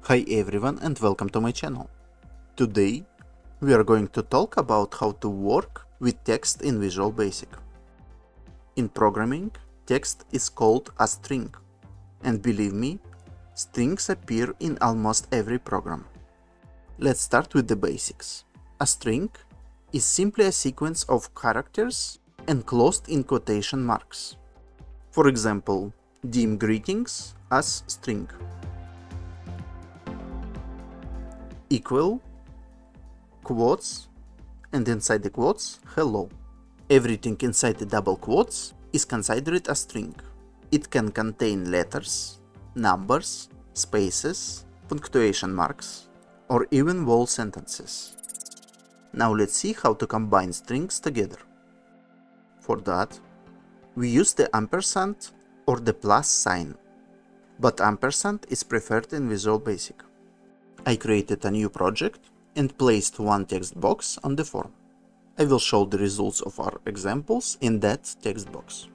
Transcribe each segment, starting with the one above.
Hi everyone and welcome to my channel. Today we are going to talk about how to work with text in Visual Basic. In programming, text is called a string, and believe me, strings appear in almost every program. Let's start with the basics. A string is simply a sequence of characters enclosed in quotation marks. For example, dim greetings as string. Equal, quotes, and inside the quotes, hello. Everything inside the double quotes is considered a string. It can contain letters, numbers, spaces, punctuation marks, or even whole sentences. Now let's see how to combine strings together. For that, we use the ampersand or the plus sign, but ampersand is preferred in Visual Basic. I created a new project and placed one text box on the form. I will show the results of our examples in that text box.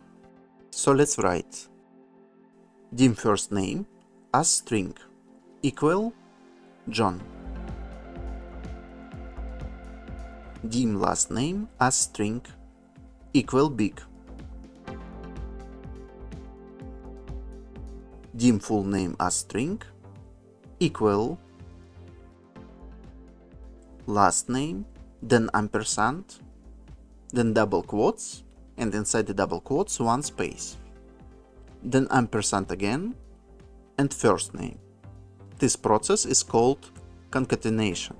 So let's write dim first name as string equal John. Dim last name as string equal big. Dim full name as string equal last name, then ampersand, then double quotes, and inside the double quotes one space. Then ampersand again, and first name. This process is called concatenation.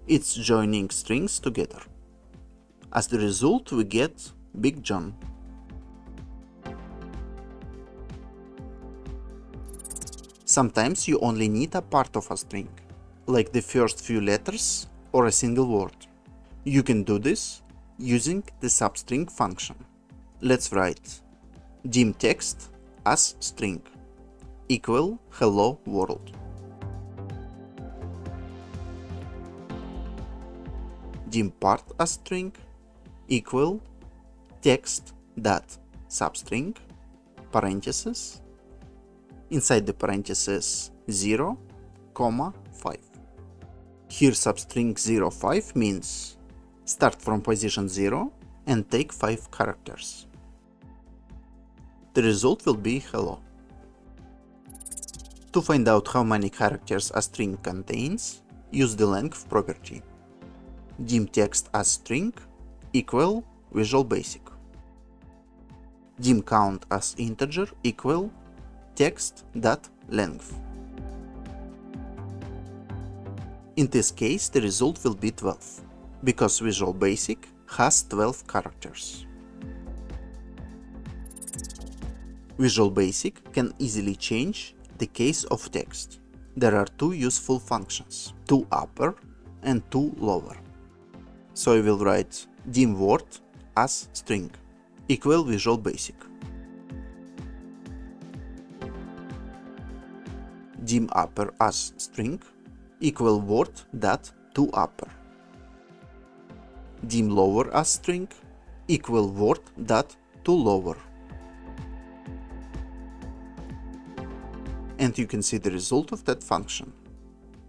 It's joining strings together. As the result, we get Big John. Sometimes you only need a part of a string, like the first few letters or a single word. You can do this using the substring function. Let's write dim text as string equal hello world. Dim part as string equal text dot substring parentheses inside the parentheses 0, 5. Here substring 05 means start from position 0 and take 5 characters. The result will be hello. To find out how many characters a string contains, use the length property. Dim text as string equal Visual Basic. Dim count as integer equal text.length. In this case, the result will be 12, because Visual Basic has 12 characters. Visual Basic can easily change the case of text. There are two useful functions, to upper and to lower. So I will write dim word as string equal Visual Basic. Dim upper as string equal word dot to upper. Dim lower as string equal word dot to lower. And you can see the result of that function.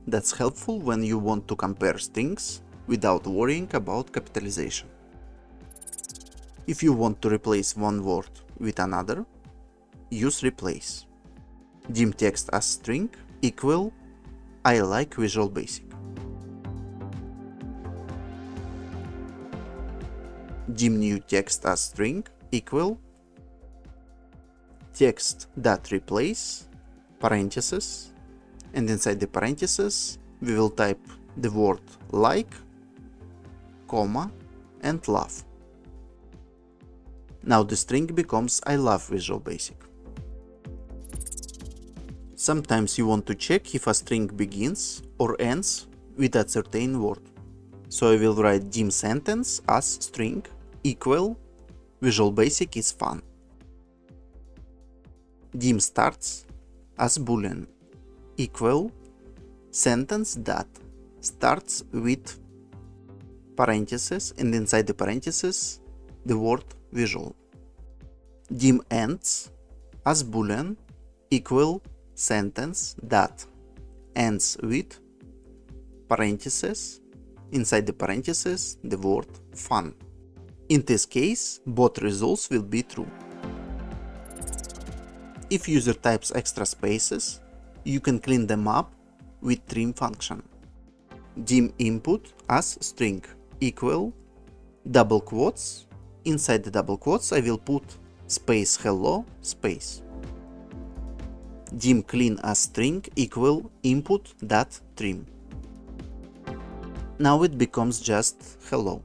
That's helpful when you want to compare strings without worrying about capitalization. If you want to replace one word with another, use replace. Dim text as string equal I like Visual Basic. Dim new text as string equal text.replace parentheses, and inside the parentheses we will type the word like, comma, and love. Now the string becomes I love Visual Basic. Sometimes you want to check if a string begins or ends with a certain word. So I will write dim sentence as string equal Visual Basic is fun. Dim starts as boolean equal sentence that starts with parentheses and inside the parentheses the word visual. Dim ends as boolean equal sentence that ends with parentheses, inside the parentheses the word fun. In this case, both results will be true. If user types extra spaces, you can clean them up with trim function. Dim input as string equal double quotes. Inside the double quotes I will put space hello space. Dim clean as string equal input dot trim. Now it becomes just hello.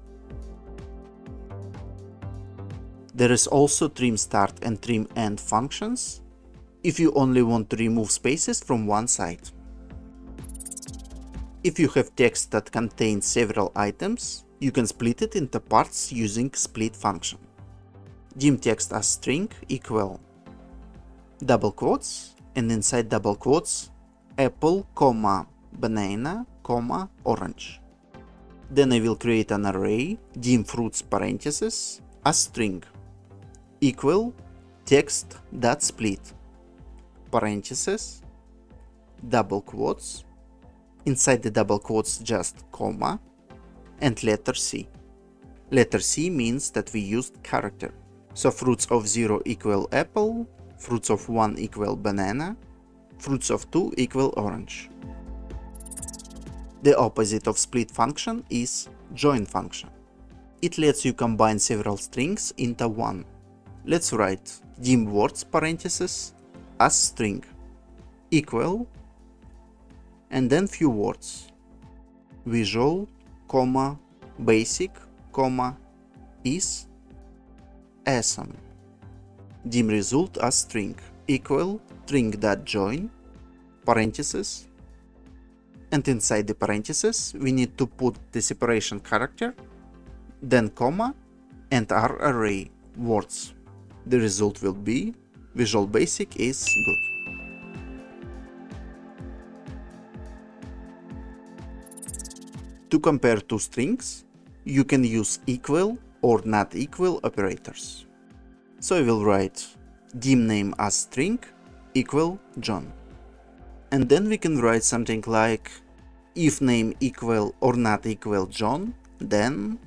There is also trim start and trim end functions if you only want to remove spaces from one side. If you have text that contains several items, you can split it into parts using split function. Dim text as string equal double quotes, and inside double quotes apple, banana, orange. Then I will create an array dim fruits parentheses as string equal text dot split parentheses double quotes, inside the double quotes just comma and letter C. Letter C means that we used character. So fruits of 0 equal apple, fruits of 1 equal banana, fruits of 2 equal orange. The opposite of split function is join function. It lets you combine several strings into one. Let's write dim words parentheses as string equal and then few words visual, basic, is awesome. Dim result as string equal string.join parentheses, and inside the parentheses we need to put the separation character, then comma and our array words. The result will be Visual Basic is good. To compare two strings, you can use equal or not equal operators. So I will write dim name as string equal John. And then we can write something like if name equal or not equal John, then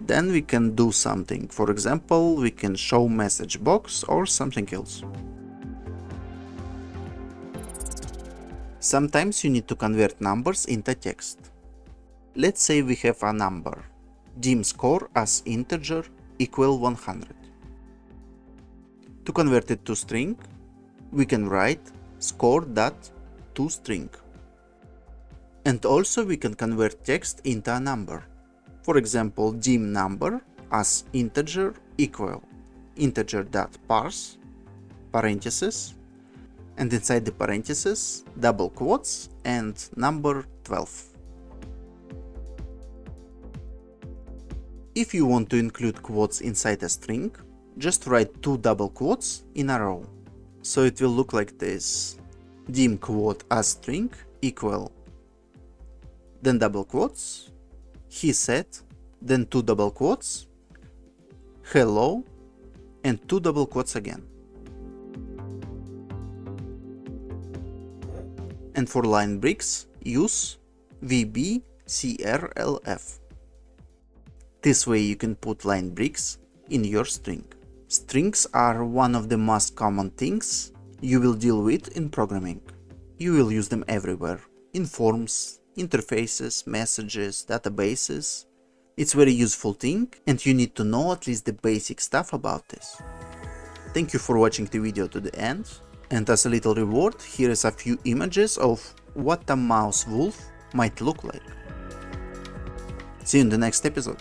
we can do something. For example, we can show message box or something else. Sometimes you need to convert numbers into text. Let's say we have a number, dim score as integer equal 100. To convert it to string, we can write score.toString. And also we can convert text into a number. For example, dim number as integer equal integer.parse parentheses, and inside the parentheses double quotes and number 12. If you want to include quotes inside a string, just write two double quotes in a row. So it will look like this: dim quote as string equal, then double quotes, he said, then two double quotes, hello, and two double quotes again. And for line breaks, use VBCRLF. This way you can put line breaks in your string. Strings are one of the most common things you will deal with in programming. You will use them everywhere, in forms, interfaces, messages, databases. It's a very useful thing and you need to know at least the basic stuff about this. Thank you for watching the video to the end, and as a little reward, here is a few images of what a mouse wolf might look like. See you in the next episode.